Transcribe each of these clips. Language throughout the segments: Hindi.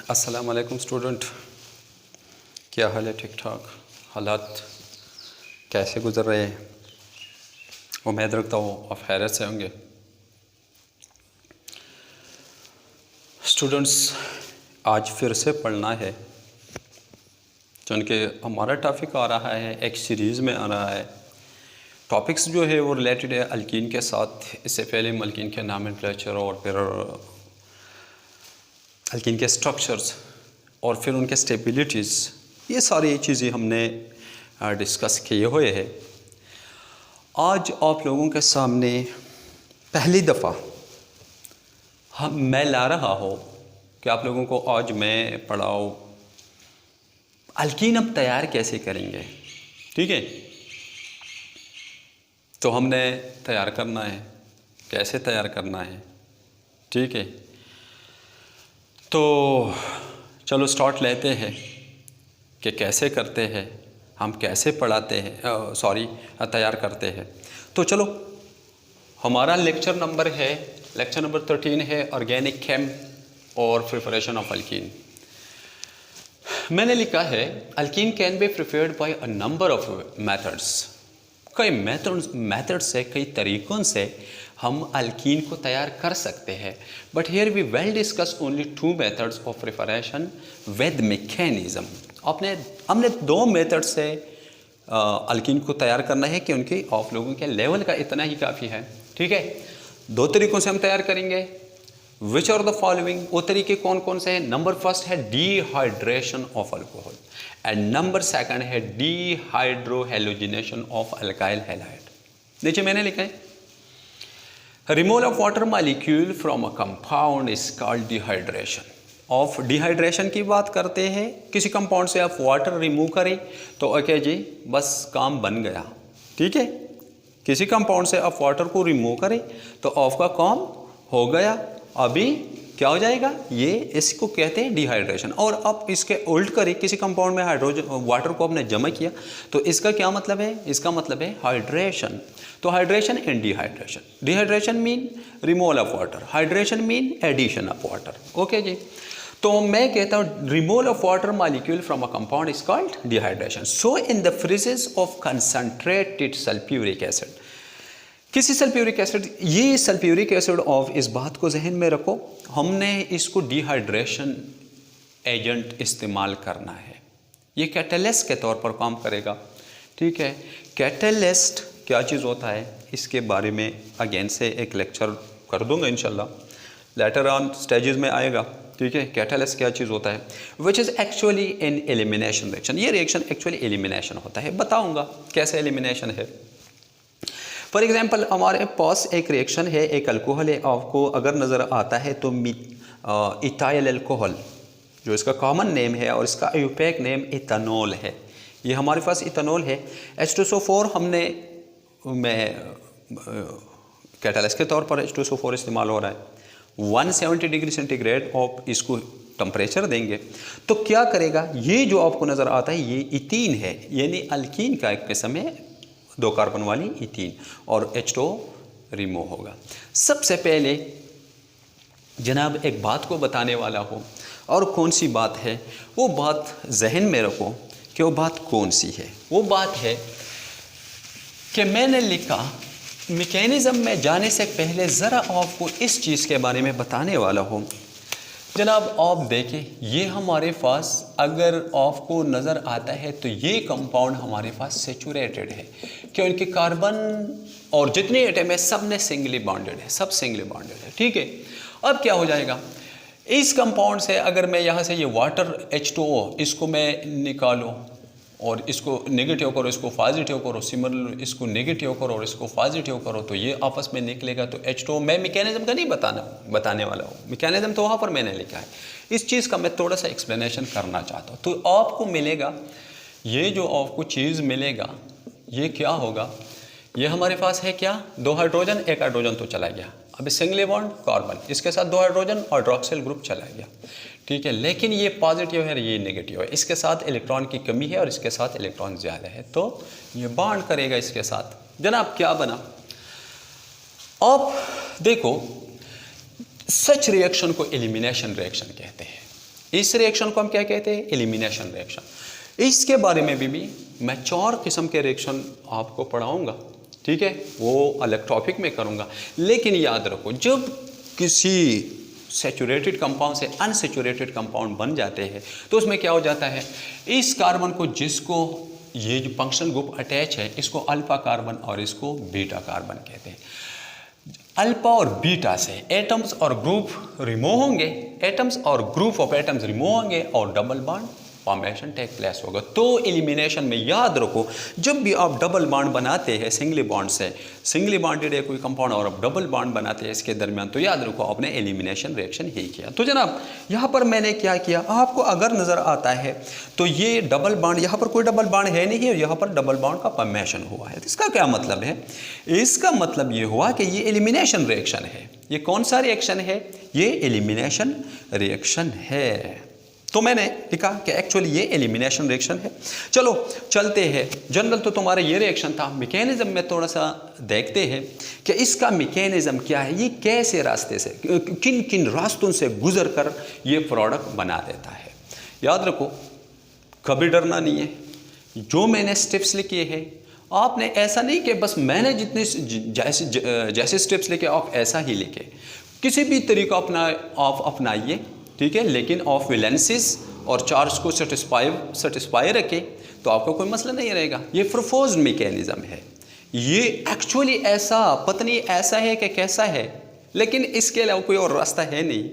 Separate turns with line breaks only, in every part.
अस्सलाम वालेकुम स्टूडेंट, क्या हाल है? ठीक ठाक? हालात कैसे गुज़र रहे हैं? उम्मीद रखता हूँ आप खैरियत से होंगे। स्टूडेंट्स, आज फिर से पढ़ना है, क्योंकि हमारा टॉपिक आ रहा है, एक सीरीज़ में आ रहा है। टॉपिक्स जो है वो रिलेटेड है अल्कीन के साथ। इससे पहले हम अल्कीन के नॉमेनक्लेचर और फिर अल्कीन के स्ट्रक्चर्स और फिर उनके स्टेबिलिटीज़, ये सारी चीज़ें हमने डिस्कस किए हुए हैं। आज आप लोगों के सामने पहली दफ़ा मैं ला रहा हूँ कि आप लोगों को आज मैं पढ़ाऊँ अल्कीन अब तैयार कैसे करेंगे। ठीक है, तो हमने तैयार करना है, कैसे तैयार करना है। ठीक है, तो चलो स्टार्ट लेते हैं कि कैसे करते हैं, हम कैसे पढ़ाते हैं, तैयार करते हैं। तो चलो, हमारा लेक्चर नंबर 13 है ऑर्गेनिक केम और प्रिपरेशन ऑफ अल्कीन। मैंने लिखा है alkyne can be prepared by a number of methods. कई मेथड से, कई तरीक़ों से हम अल्कीन को तैयार कर सकते हैं, but here we well discuss only 2 methods of preparation with mechanism. हमने 2 मेथड से अल्कीन को तैयार करना है कि उनकी आप लोगों के लेवल का इतना ही काफ़ी है। ठीक है, 2 तरीक़ों से हम तैयार करेंगे। Which are the following? वो तरीके कौन कौन से हैं? नंबर फर्स्ट है dehydration of alcohol and number second है डिहाइड्रोहेलोजिनेशन ऑफ अल्काइल हैलाइड। नीचे मैंने लिखा है removal of water molecule from a compound is called dehydration. Of dehydration की बात करते हैं, किसी कंपाउंड से आप वाटर रिमूव करें तो ओके जी, बस काम बन गया। ठीक है, किसी कंपाउंड से आप वाटर को रिमूव करें तो आपका काम हो गया। अभी क्या हो जाएगा? ये इसको कहते हैं डिहाइड्रेशन। और अब इसके उल्ट करें, किसी कंपाउंड में वाटर को आपने जमा किया तो इसका क्या मतलब है? इसका मतलब है हाइड्रेशन। तो hydration and dehydration. Dehydration mean removal of water, hydration mean addition of water. Okay जी, तो मैं कहता हूँ removal of water molecule from a compound is called dehydration. So in the presence of concentrated sulphuric acid, किसी सल्फ्यूरिक एसिड, ये सल्फ्यूरिक एसिड ऑफ, इस बात को जहन में रखो, हमने इसको डिहाइड्रेशन एजेंट इस्तेमाल करना है। ये कैटलिस्ट के तौर पर काम करेगा। ठीक है, कैटलिस्ट क्या चीज़ होता है इसके बारे में अगेन से एक लेक्चर कर दूंगा इंशाल्लाह, लेटर ऑन स्टेजेस में आएगा। ठीक है, कैटलिस्ट क्या चीज़ होता है, which is actually in elimination reaction. ये रिएक्शन एक्चुअली एलिमिनेशन होता है, बताऊँगा कैसे एलिमिनेशन है। फॉर एग्जाम्पल हमारे पास एक रिएक्शन है, एक अल्कोहल है, आपको अगर नज़र आता है तो इथाइल अल्कोहल, जो इसका कॉमन नेम है, और इसका यूपैक नेम इथानॉल है। ये हमारे पास इथानॉल है। H2SO4 हमने कैटलिस्ट के तौर पर H2SO4 इस्तेमाल हो रहा है। 170 डिग्री सेंटीग्रेड आप इसको टेम्परेचर देंगे तो क्या करेगा? ये जो आपको नज़र आता है ये इथीन है, यानी अल्कीन का एक किस्म है, 2 कार्बन वाली इथीन, और H2O रिमूव होगा। सबसे पहले जनाब एक बात को बताने वाला हो, और कौन सी बात है वो बात जहन में रखो कि वो बात कौन सी है। वो बात है कि मैंने लिखा मैकेनिज़्म में जाने से पहले ज़रा आपको इस चीज़ के बारे में बताने वाला हूँ। जनाब आप देखें, ये हमारे पास अगर आपको नज़र आता है तो ये कंपाउंड हमारे पास सेचुरेटेड है, क्योंकि कार्बन और जितने एटम है सब ने सिंगली बॉन्डेड है, सब सिंगली बॉन्डेड है। ठीक है, अब क्या हो जाएगा इस कंपाउंड से? अगर मैं यहाँ से ये वाटर H2O इसको मैं निकालूँ और इसको नेगेटिव करो, इसको पॉजिटिव करो, सिमिलर इसको नेगेटिव करो और इसको पॉजिटिव करो, तो ये आपस में निकलेगा। तो H2O, मैं मैकेनिज्म का नहीं बताने वाला हूँ, मैकेनिज्म तो वहाँ पर मैंने लिखा है। इस चीज़ का मैं थोड़ा सा एक्सप्लेनेशन करना चाहता हूँ। तो आपको मिलेगा, ये जो आपको चीज़ मिलेगा ये क्या होगा? ये हमारे पास है क्या? 2 हाइड्रोजन, 1 हाइड्रोजन तो चला गया। अभी सिंगल बॉन्ड कार्बन, इसके साथ 2 हाइड्रोजन और हाइड्रॉक्सिल ग्रुप चला गया। ठीक है, लेकिन ये पॉजिटिव है, ये नेगेटिव है, इसके साथ इलेक्ट्रॉन की कमी है और इसके साथ इलेक्ट्रॉन ज़्यादा है, तो ये बॉन्ड करेगा इसके साथ। जनाब क्या बना? आप देखो, सच रिएक्शन को एलिमिनेशन रिएक्शन कहते हैं। इस रिएक्शन को हम क्या कहते हैं? Elimination reaction. इसके बारे में भी मैं 4 किस्म के रिएक्शन आपको पढ़ाऊंगा, ठीक है, वो अलग टॉपिक में करूंगा। लेकिन याद रखो, जब किसी सैचुरेटेड कंपाउंड से अनसैचुरेटेड कंपाउंड बन जाते हैं तो उसमें क्या हो जाता है, इस कार्बन को, जिसको ये जो फंक्शनल ग्रुप अटैच है, इसको अल्फा कार्बन और इसको बीटा कार्बन कहते हैं। अल्फा और बीटा से एटम्स और ग्रुप रिमूव होंगे, एटम्स और ग्रुप ऑफ एटम्स रिमूव होंगे और double bond formation take place होगा। तो एलिमिनेशन में याद रखो, जब भी आप डबल बॉन्ड बनाते हैं सिंगली बॉन्ड से, सिंगली बॉन्डेड है कोई कंपाउंड और आप डबल बॉन्ड बनाते हैं इसके दरमियान, तो याद रखो आपने एलिमिनेशन रिएक्शन ही किया। तो जनाब यहाँ पर मैंने क्या किया, आपको अगर नज़र आता है तो ये डबल बॉन्ड, यहाँ पर कोई डबल बॉन्ड है नहीं है, यहाँ पर डबल बॉन्ड का फॉर्मेशन हुआ है। तो इसका क्या मतलब है? इसका मतलब ये हुआ कि ये एलिमिनेशन रिएक्शन है। ये कौन सा रिएक्शन है? ये एलिमिनेशन रिएक्शन है। तो मैंने लिखा कि एक्चुअली ये एलिमिनेशन रिएक्शन है। चलो चलते हैं, जनरल तो तुम्हारा ये रिएक्शन था, मैकेनिज्म में थोड़ा सा देखते हैं कि इसका मैकेनिज्म क्या है, ये कैसे रास्ते से, किन किन रास्तों से गुजर कर ये प्रोडक्ट बना देता है। याद रखो, कभी डरना नहीं है। जो मैंने स्टेप्स लिखे हैं, आपने ऐसा नहीं कि बस मैंने जितने जैसे स्टेप्स लिखे आप ऐसा ही लिखे, किसी भी तरीका आप अपनाइए, ठीक है, लेकिन ऑफ वैलेंसीज और चार्ज को सेटिस्फाई रखे तो आपको कोई मसला नहीं रहेगा। ये प्रपोज्ड मैकेनिज्म है, ये एक्चुअली ऐसा पता नहीं ऐसा है कि कैसा है, लेकिन इसके अलावा कोई और रास्ता है नहीं।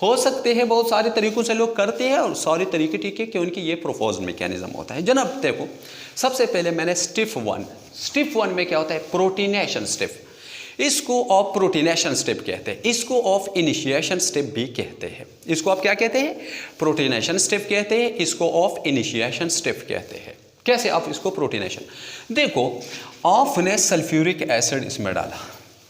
हो सकते हैं बहुत सारे तरीक़ों से लोग करते हैं और सारे तरीके ठीक है कि उनकी ये प्रपोज्ड मैकेनिज्म होता है। जनाब देखो, सबसे पहले मैंने स्टेप वन में क्या होता है? प्रोटीनेशन स्टेप। इसको ऑफ प्रोटीनेशन स्टेप कहते हैं, इसको ऑफ इनिशिएशन स्टेप भी कहते हैं। इसको आप क्या कहते हैं? प्रोटीनेशन स्टेप कहते हैं, इसको ऑफ इनिशिएशन स्टेप कहते हैं। कैसे आप इसको प्रोटीनेशन? देखो, आपने सल्फ्यूरिक एसिड इसमें डाला,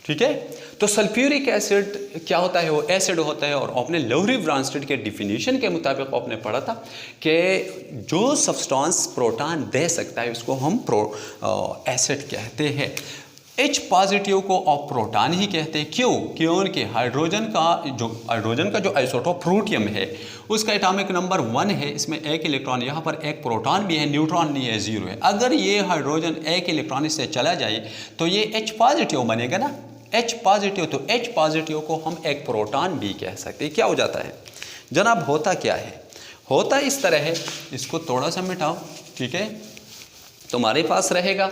ठीक है, तो सल्फ्यूरिक एसिड क्या होता है? वो एसिड होता है। और आपने लवरी ब्रांस्टेड के डिफिनीशन के मुताबिक आपने पढ़ा था कि जो सब्सटेंस प्रोटॉन दे सकता है उसको हम एसिड कहते हैं। H पॉजिटिव को आप प्रोटॉन ही कहते हैं। क्यों? क्योंकि हाइड्रोजन का जो आइसोटोप प्रोटियम है उसका एटॉमिक नंबर 1 है, इसमें एक इलेक्ट्रॉन, यहाँ पर एक प्रोटॉन भी है, न्यूट्रॉन नहीं है, 0 है। अगर ये हाइड्रोजन एक इलेक्ट्रॉन से चला जाए तो ये H पॉजिटिव बनेगा ना, H पॉजिटिव। तो H पॉजिटिव को हम एक प्रोटॉन भी कह सकते हैं। क्या हो जाता है जनाब? होता क्या है? होता इस तरह है, इसको थोड़ा सा मिटाओ, ठीक है, तुम्हारे पास रहेगा।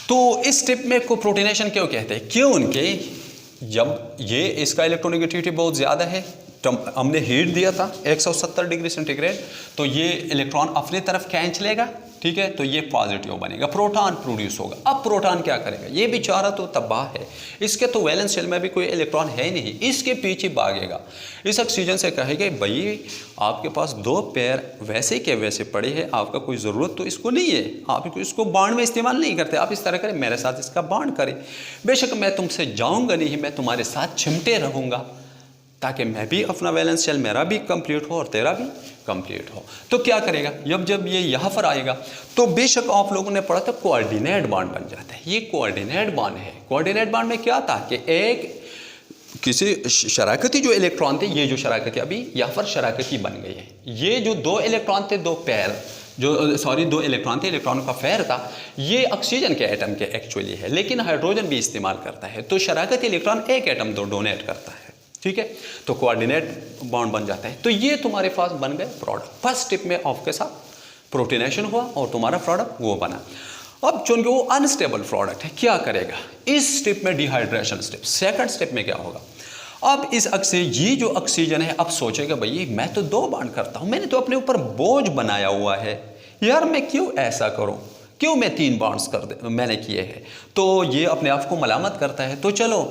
तो इस स्टेप में को प्रोटीनेशन क्यों कहते हैं? क्योंकि जब ये इसका इलेक्ट्रोनेगेटिविटी बहुत ज़्यादा है, तो हमने हीट दिया था 170 डिग्री सेंटीग्रेड, तो ये इलेक्ट्रॉन अपनी तरफ खींच लेगा, ठीक है, तो ये पॉजिटिव बनेगा, प्रोटॉन प्रोड्यूस होगा। अब प्रोटॉन क्या करेगा? ये बेचारा तो तबाह है, इसके तो वैलेंस शेल में भी कोई इलेक्ट्रॉन है नहीं, इसके पीछे भागेगा, इस ऑक्सीजन से कहेगा भाई आपके पास 2 पैर वैसे के वैसे पड़े हैं, आपका कोई ज़रूरत तो इसको नहीं है, आप इसको बाण में इस्तेमाल नहीं करते, आप इस तरह करें, मेरे साथ इसका बाण करें। बेशक मैं तुमसे जाऊँगा नहीं, मैं तुम्हारे साथ चिमटे रहूँगा ताकि मैं भी अपना वैलेंस शेल मेरा भी कंप्लीट हो और तेरा भी कंप्लीट हो। तो क्या करेगा? जब ये यहाँ पर आएगा तो बेशक आप लोगों ने पढ़ा था कोऑर्डिनेट बॉन्ड बन जाता है। ये कोऑर्डिनेट बॉन्ड है। कोऑर्डिनेट बॉन्ड में क्या था कि एक किसी शराकती जो इलेक्ट्रॉन थे, ये जो शराकती अभी यहाँ पर शराकती बन गई है, ये जो 2 इलेक्ट्रॉन थे, 2 पैर, दो इलेक्ट्रॉन थे, इलेक्ट्रॉनों का फेयर था, ये ऑक्सीजन के एटम के एक्चुअली है, लेकिन हाइड्रोजन भी इस्तेमाल करता है, तो शराकती इलेक्ट्रॉन एक एटम डोनेट करता है, ठीक है, तो कोऑर्डिनेट बॉन्ड बन जाता है। तो ये तुम्हारे पास बन गए प्रोडक्ट। फर्स्ट स्टेप में ऑफ के साथ प्रोटीनेशन हुआ और तुम्हारा प्रोडक्ट वो बना। अब चूंकि वो अनस्टेबल प्रोडक्ट है, क्या करेगा? इस स्टेप में डिहाइड्रेशन स्टेप। सेकंड स्टेप में क्या होगा? अब इस ये जो ऑक्सीजन है, अब सोचेगा भाई मैं तो 2 बॉन्ड करता हूँ, मैंने तो अपने ऊपर बोझ बनाया हुआ है यार, मैं क्यों ऐसा करूँ, क्यों मैं 3 बॉन्ड्स मैंने किए हैं। तो ये अपने आप को मलामत करता है। तो चलो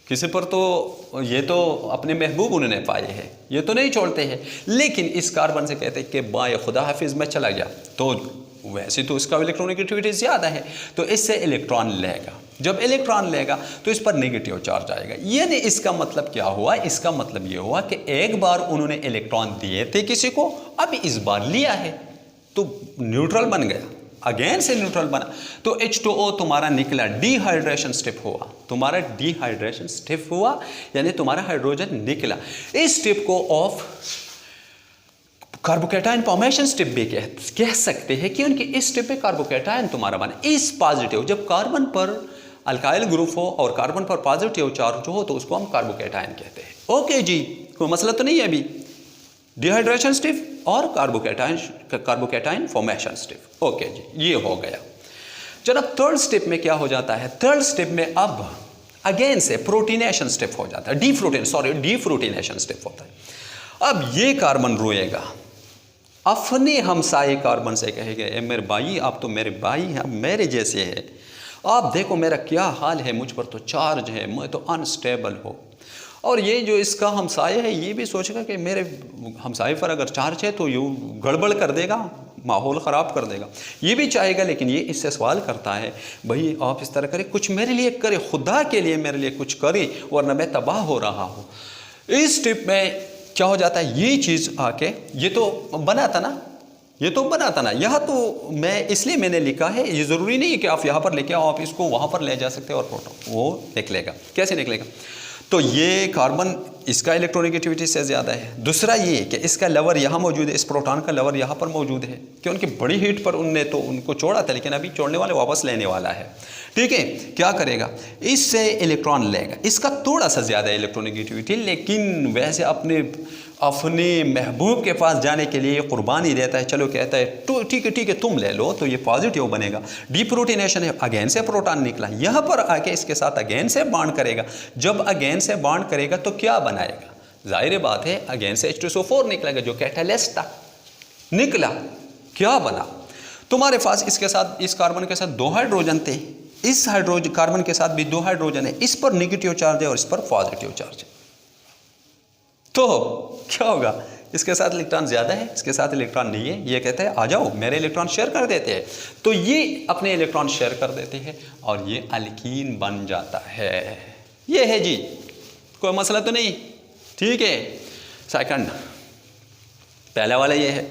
किसी पर तो ये तो अपने महबूब उन्होंने पाए हैं, ये तो नहीं छोड़ते हैं, लेकिन इस कार्बन से कहते हैं कि बाय खुदा हाफिज़ में चला गया, तो वैसे तो इसका इलेक्ट्रोनेगेटिविटी ज़्यादा है, तो इससे इलेक्ट्रॉन लेगा। जब इलेक्ट्रॉन लेगा तो इस पर नेगेटिव चार्ज आएगा। यानी इसका मतलब क्या हुआ? इसका मतलब ये हुआ कि एक बार उन्होंने इलेक्ट्रॉन दिए थे किसी को, अब इस बार लिया है तो न्यूट्रल बन गया, अगेन से न्यूट्रल बना, तो H2O तुम्हारा निकला, डिहाइड्रेशन स्टेप हुआ, तुम्हारा डिहाइड्रेशन स्टेप हुआ, यानी तुम्हारा हाइड्रोजन निकला। इस स्टेप को ऑफ कार्बोकैटायन फॉर्मेशन स्टेप भी कह सकते हैं कि उनके इस स्टेप पे कार्बोकैटायन तुम्हारा बना इस पॉजिटिव, जब कार्बन पर अल्काइल ग्रुप हो और कार्बन पर पॉजिटिव चार्ज हो तो उसको हम कार्बोकैटायन कहते हैं। ओके जी, कोई मसला तो नहीं है अभी। डिहाइड्रेशन स्टेप और कार्बोकैटायन फॉर्मेशन स्टेप। ओके जी, ये हो गया। जनाब थर्ड स्टेप में क्या हो जाता है? थर्ड स्टेप में अब अगेन से प्रोटीनेशन स्टेप हो जाता है, डीफ्रूटिनेशन स्टेप होता है। अब ये कार्बन रोएगा, अपने हमसाये कार्बन से कहेगा ए मेरे भाई, आप तो मेरे भाई हैं, आप मेरे जैसे हैं, आप देखो मेरा क्या हाल है, मुझ पर तो चार्ज है, मैं तो अनस्टेबल हो। और ये जो इसका हमसाया है ये भी सोचेगा कि मेरे हमसाये पर अगर चार्ज है तो यूँ गड़बड़ कर देगा, माहौल ख़राब कर देगा, ये भी चाहेगा। लेकिन ये इससे सवाल करता है, भाई आप इस तरह करें, कुछ मेरे लिए करे, खुदा के लिए मेरे लिए कुछ करे, वरना मैं तबाह हो रहा हूँ। इस स्टेप में क्या हो जाता है, ये चीज़ आके ये तो बना था ना, यह तो मैं इसलिए मैंने लिखा है, ये ज़रूरी नहीं है कि आप यहाँ पर लेके आओ, आप इसको वहाँ पर ले जा सकते हो और प्रोटॉन वो निकलेगा। कैसे निकलेगा? तो ये कार्बन इसका इलेक्ट्रोनेगेटिविटी से ज़्यादा है। दूसरा ये कि इसका लवर यहाँ मौजूद है, इस प्रोटॉन का लवर यहाँ पर मौजूद है, कि उनकी बड़ी हीट पर उनने तो उनको छोड़ा था, लेकिन अभी छोड़ने वाले वापस लेने वाला है। ठीक है, क्या करेगा, इससे इलेक्ट्रॉन लेगा, इसका थोड़ा सा ज़्यादा इलेक्ट्रोनेगेटिविटी, लेकिन वैसे अपने महबूब के पास जाने के लिए कुर्बानी देता है। चलो कहता है तो ठीक है तुम ले लो, तो ये पॉजिटिव बनेगा। डीप्रोटीनेशन है, अगेन से प्रोटॉन निकला, यहाँ पर आके इसके साथ अगेन से बॉन्ड करेगा। जब अगेन से बॉन्ड करेगा तो क्या बनाएगा? जाहिर बात है अगेन से H2SO4 निकलेगा, जो कैटालिस्ट था, निकला। क्या बना? तुम्हारे पास इसके साथ, इस कार्बन के साथ 2 हाइड्रोजन थे, इस कार्बन के साथ भी 2 हाइड्रोजन है, इस पर नेगेटिव चार्ज है और इस पर पॉजिटिव चार्ज है। तो क्या होगा? इसके साथ इलेक्ट्रॉन ज़्यादा है, इसके साथ इलेक्ट्रॉन नहीं है। ये कहते हैं आ जाओ, मेरे इलेक्ट्रॉन शेयर कर देते हैं, तो ये अपने इलेक्ट्रॉन शेयर कर देते हैं और ये अल्कीन बन जाता है। ये है जी, कोई मसला तो नहीं। ठीक है, सेकंड, पहला वाला ये है,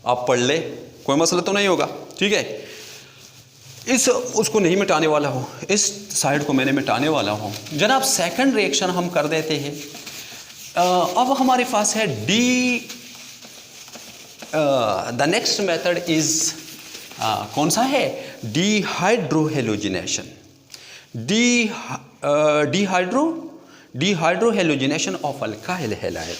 आप पढ़ ले, कोई मसला तो नहीं होगा। ठीक है, उसको नहीं मिटाने वाला हो, इस साइड को मैंने मिटाने वाला हूँ। जनाब सेकंड रिएक्शन हम कर देते हैं। अब हमारे पास है द नेक्स्ट मेथड इज कौन सा है? Dehydrohalogenation. Dehydrohalogenation of alkyl halide.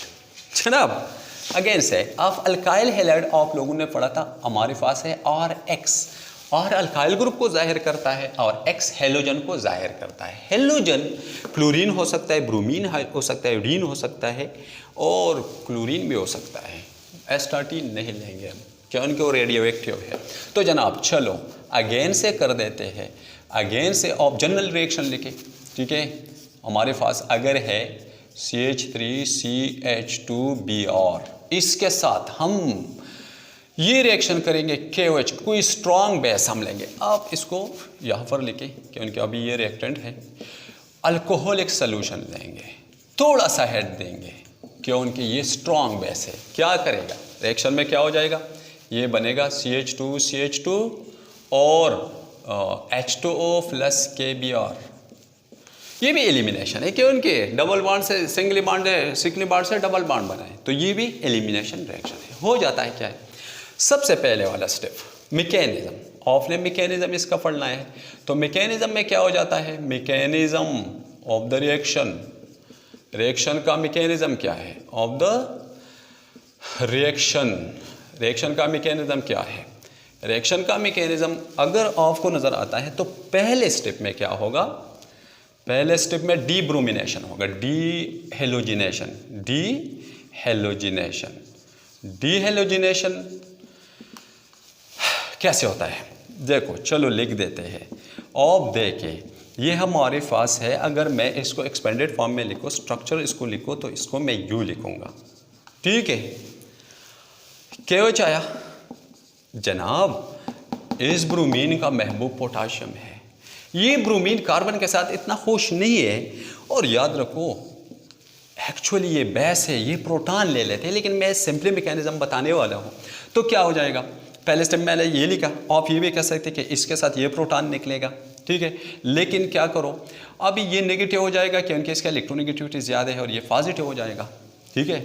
जनाब अगेन से आप अल्काइल हैलाइड आप लोगों ने पढ़ा था, हमारे पास है RX, और अल्काइल ग्रुप को जाहिर करता है और X हेलोजन को जाहिर करता है। हेलोजन क्लोरीन हो सकता है, ब्रोमीन हो सकता है, आयोडीन हो सकता है और क्लोरीन भी हो सकता है। एस्टाटीन नहीं लेंगे हम, क्या उनको रेडियो एक्टिव है। तो जनाब चलो अगेन से कर देते हैं, अगेन से आप जनरल रिएक्शन लिखे। ठीक है, हमारे पास अगर है CH3CH2Br, इसके साथ हम ये रिएक्शन करेंगे KOH, कोई स्ट्रॉन्ग बेस हम लेंगे। आप इसको यहाँ पर लिखें क्योंकि अभी ये रिएक्टेंट है। अल्कोहलिक सोल्यूशन लेंगे, थोड़ा सा हेड देंगे क्योंकि ये स्ट्रॉन्ग बेस है। क्या करेगा रिएक्शन में, क्या हो जाएगा? ये बनेगा CH2CH2 और H2O प्लस KBr। ये भी एलिमिनेशन है क्योंकि डबल बॉन्ड से सिंगल बॉन्ड से डबल बॉन्ड बनाए, तो ये भी एलिमिनेशन रिएक्शन है। हो जाता है क्या है? सबसे पहले वाला स्टेप मैकेनिज्म, आपने मैकेनिज्म इसका पढ़ना है। तो मैकेनिज्म में क्या हो जाता है? Mechanism of the reaction, reaction का मैकेनिज्म क्या है? ऑफ द रिएक्शन का मैकेनिज्म क्या है? रिएक्शन का मैकेनिज्म अगर आपको नज़र आता है तो पहले स्टेप में क्या होगा? पहले स्टेप में डीब्रोमिनेशन होगा, डीहेलोजिनेशन कैसे होता है? देखो चलो लिख देते हैं। अब देखें, ये हमारे पास है, अगर मैं इसको एक्सपेंडेड फॉर्म में लिखूँ, स्ट्रक्चर इसको लिखो तो इसको मैं यूँ लिखूँगा। ठीक है, KOH आया। जनाब इस ब्रोमीन का महबूब पोटाशियम है। ये ब्रोमीन कार्बन के साथ इतना खुश नहीं है, और याद रखो एक्चुअली ये बेस है, ये प्रोटॉन ले लेते हैं, लेकिन मैं सिंपली मैकेनिज्म बताने वाला हूँ। तो क्या हो जाएगा? पहले स्टेप मैंने ये लिखा, आप ये भी कह सकते कि इसके साथ ये प्रोटॉन निकलेगा। ठीक है, लेकिन क्या करो, अभी ये नेगेटिव हो जाएगा क्योंकि इसका इलेक्ट्रोनेगेटिविटी ज़्यादा है और ये पॉजिटिव हो जाएगा। ठीक है,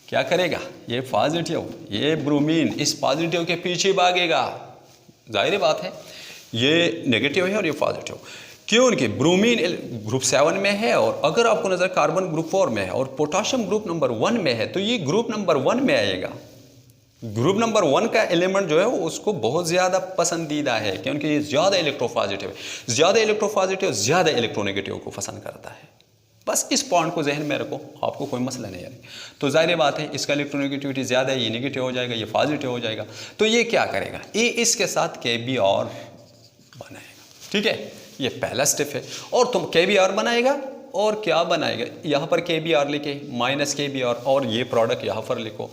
क्या करेगा, ये पॉजिटिव, ये ब्रोमीन इस पॉजिटिव के पीछे भागेगा। जाहिर बात है ये नेगेटिव है और ये पॉजिटिव। क्यों? उनके ब्रोमीन ग्रुप 7 में है, और अगर आपको नज़र कार्बन ग्रुप 4 में है और पोटाशियम ग्रुप नंबर 1 में है, तो ये ग्रुप नंबर 1 में आएगा। ग्रुप नंबर 1 का एलिमेंट जो है वो उसको बहुत ज़्यादा पसंदीदा है, क्योंकि ये ज़्यादा इलेक्ट्रोपॉजिटिव है। ज़्यादा इलेक्ट्रोपॉजिटिव ज़्यादा इलेक्ट्रोनेगेटिव को पसंद करता है। बस इस पॉइंट को जहन में रखो, आपको कोई मसला नहीं है। तो जाहिर बात है इसका इलेक्ट्रोनेगेटिविटी ज़्यादा है, ये नेगेटिव हो जाएगा, ये पॉजिटिव हो जाएगा। तो ये क्या करेगा, ये इसके साथ KBr बनाएगा। ठीक है, ये पहला स्टेप है। और तुम KBr बनाएगा और क्या बनाएगा, यहाँ पर KBr लिखे माइनस KBr और ये प्रोडक्ट यहाँ पर लिखो।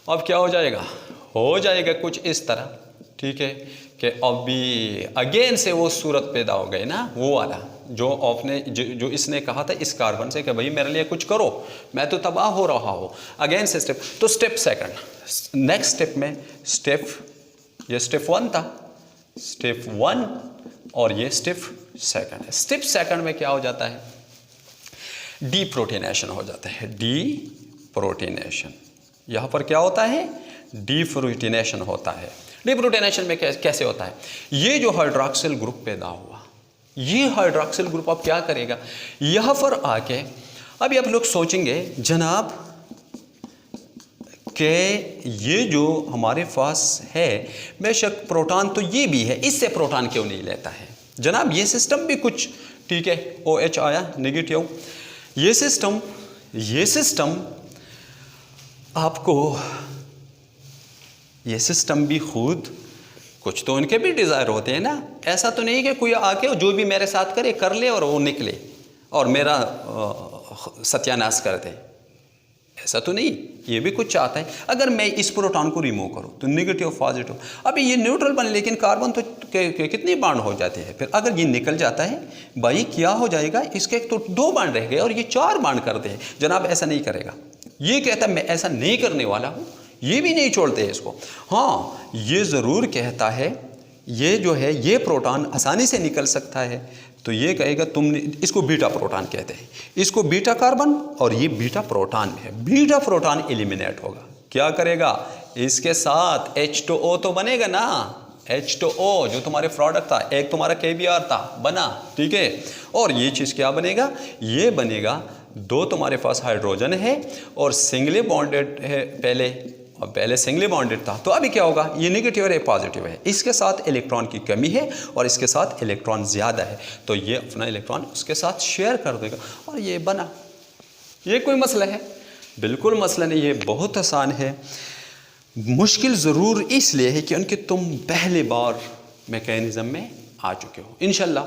अब क्या हो जाएगा कुछ इस तरह। ठीक है कि अभी अगेन से वो सूरत पैदा हो गई ना, वो वाला जो आपने जो इसने कहा था इस कार्बन से कि भाई मेरे लिए कुछ करो, मैं तो तबाह हो रहा हूँ। अगेन से स्टेप, तो स्टेप सेकंड, नेक्स्ट स्टेप में ये स्टेप 1 था, स्टेप 1 और ये स्टेप सेकंड है। स्टेप सेकंड में क्या हो जाता है, डीप्रोटीनेशन हो जाता है। डीप्रोटीनेशन, यहाँ पर क्या होता है, डीप्रोटीनेशन होता है। डीप्रोटीनेशन में कैसे होता है, ये जो हाइड्रॉक्सिल ग्रुप पैदा हुआ, ये हाइड्रॉक्सिल ग्रुप अब क्या करेगा, यहाँ पर आके अभी आप लोग सोचेंगे जनाब कि ये जो हमारे पास है बेशक प्रोटॉन तो ये भी है, इससे प्रोटॉन क्यों नहीं लेता है जनाब, ये सिस्टम भी कुछ ठीक है, OH आया नेगेटिव, ये सिस्टम आपको, ये सिस्टम भी खुद कुछ तो उनके भी डिज़ायर होते हैं ना। ऐसा तो नहीं कि कोई आके जो भी मेरे साथ करे कर ले और वो निकले और मेरा सत्यानाश कर दे, ऐसा तो नहीं। ये भी कुछ चाहता है अगर मैं इस प्रोटॉन को रिमूव करूं तो नेगेटिव पॉजिटिव, अभी ये न्यूट्रल बने लेकिन कार्बन तो कितनी बांड हो जाते हैं। फिर अगर ये निकल जाता है भाई क्या हो जाएगा, इसके तो 2 बांड रह गए और ये 4 बांड करते हैं। जनाब ऐसा नहीं करेगा, ये कहता मैं ऐसा नहीं करने वाला हूँ, ये भी नहीं छोड़ते हैं इसको। हाँ ये ज़रूर कहता है ये जो है ये प्रोटॉन आसानी से निकल सकता है, तो ये कहेगा तुमने, इसको बीटा प्रोटॉन कहते हैं, इसको बीटा कार्बन और ये बीटा प्रोटॉन है। बीटा प्रोटॉन एलिमिनेट होगा, क्या करेगा, इसके साथ H2O तो बनेगा ना, H2O जो तुम्हारे प्रोडक्ट था, एक तुम्हारा KBr था बना, ठीक है, और ये चीज़ क्या बनेगा, ये बनेगा 2 तुम्हारे पास हाइड्रोजन है और सिंगली बॉन्डेड है पहले सिंगली बॉन्डेड था, तो अभी क्या होगा, ये नेगेटिव है पॉजिटिव है, इसके साथ इलेक्ट्रॉन की कमी है और इसके साथ इलेक्ट्रॉन ज़्यादा है, तो ये अपना इलेक्ट्रॉन उसके साथ शेयर कर देगा और ये बना। ये कोई मसला है? बिल्कुल मसला नहीं है, बहुत आसान है। मुश्किल ज़रूर इसलिए है क्योंकि तुम पहली बार मैकेनिज़्म में आ चुके हो। इंशाल्लाह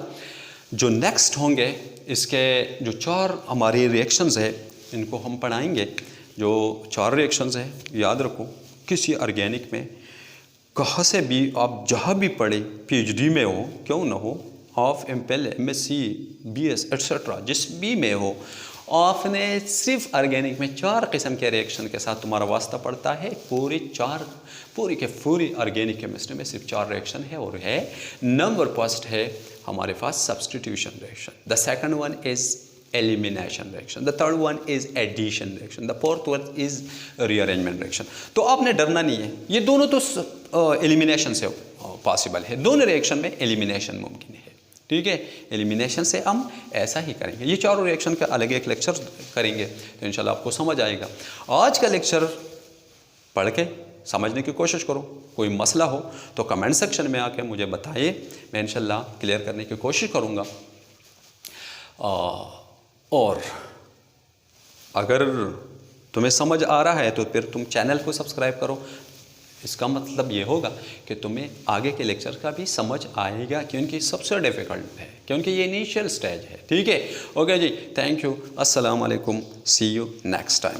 जो नेक्स्ट होंगे इसके जो 4 हमारी रिएक्शंस है इनको हम पढ़ाएंगे। जो 4 रिएक्शंस हैं याद रखो, किसी ऑर्गेनिक में कहाँ से भी आप जहाँ भी पढ़े, PhD में हो क्यों ना हो, आप MPhil MSc BS एट्सेट्रा जिस भी में हो, आपने सिर्फ ऑर्गेनिक में 4 किस्म के रिएक्शन के साथ तुम्हारा वास्ता पड़ता है। पूरी ऑर्गेनिक केमिस्ट्री में सिर्फ 4 रिएक्शन है और है नंबर फर्स्ट है हमारे पास substitution reaction, the second one is elimination reaction, the third one is addition reaction, the fourth one is rearrangement reaction। तो आपने डरना नहीं है, ये दोनों तो एलिमिनेशन से पॉसिबल है, दोनों रिएक्शन में एलिमिनेशन मुमकिन है, ठीक है। एलिमिनेशन से हम ऐसा ही करेंगे, ये 4 रिएक्शन का अलग एक लेक्चर करेंगे तो इंशाल्लाह आपको समझ आएगा। आज का लेक्चर पढ़ के समझने की कोशिश करो, कोई मसला हो तो कमेंट सेक्शन में आके मुझे बताइए, मैं इंशाल्लाह क्लियर करने की कोशिश करूँगा। और अगर तुम्हें समझ आ रहा है तो फिर तुम चैनल को सब्सक्राइब करो, इसका मतलब ये होगा कि तुम्हें आगे के लेक्चर का भी समझ आएगा, क्योंकि सबसे डिफ़िकल्ट है, क्योंकि ये इनिशियल स्टेज है, ठीक है। ओके जी, थैंक यू, अस्सलाम वालेकुम, सी यू नेक्स्ट टाइम।